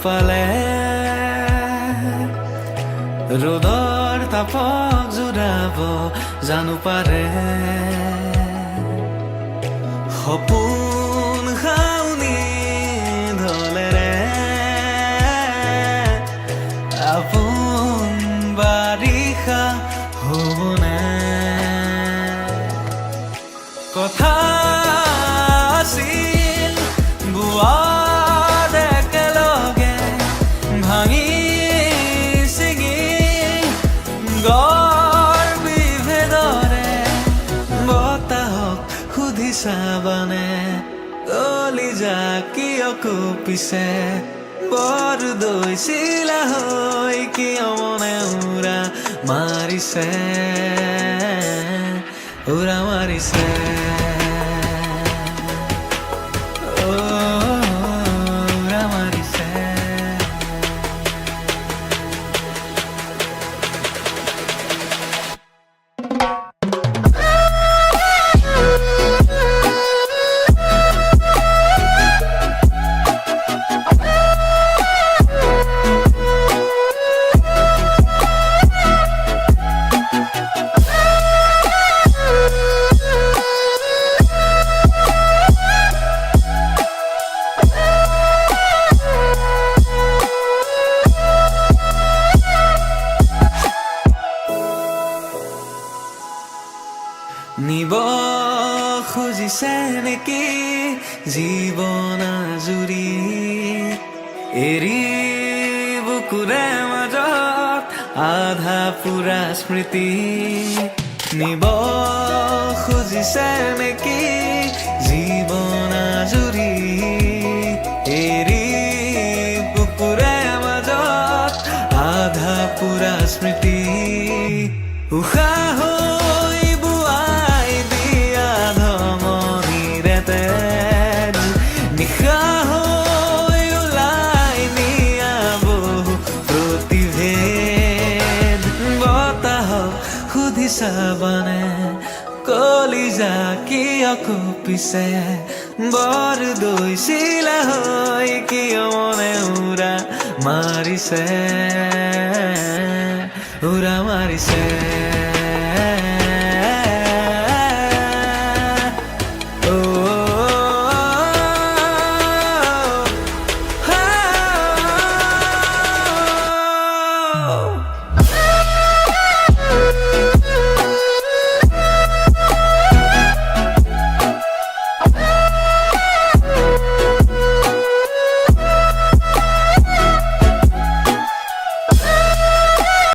নাপালে ৰ'দৰ তাপক জোৰাব জানো পাৰে সপোন খাউনি ধলেৰে আপোন বাৰিষা হ'বনে কথা আছিল বুৱাত একেলগে ভাঙি ছিঙি গড় বিভেদৰে বতাহক সুধি চাবানে কলিজা কিয় কঁপিছে বৰ দৈছিলা হৈ কিয় মনে উৰা মাৰিছে উৰা মাৰিছে উৰা মাৰিছে নিব খুজিছে নেকি জীৱন আজুৰি এৰি বুকুৰে মাজত আধা পুৰা স্মৃতি নিব খুজিছে নেকি জীৱন আজুৰি এৰি বুকুৰে মাজত আধা পুৰা স্মৃতি উশাহ চাবানে কলিজা কিয় কঁপিছে বৰ দৈছিলা হৈ কিয় মনে উৰা মাৰিছে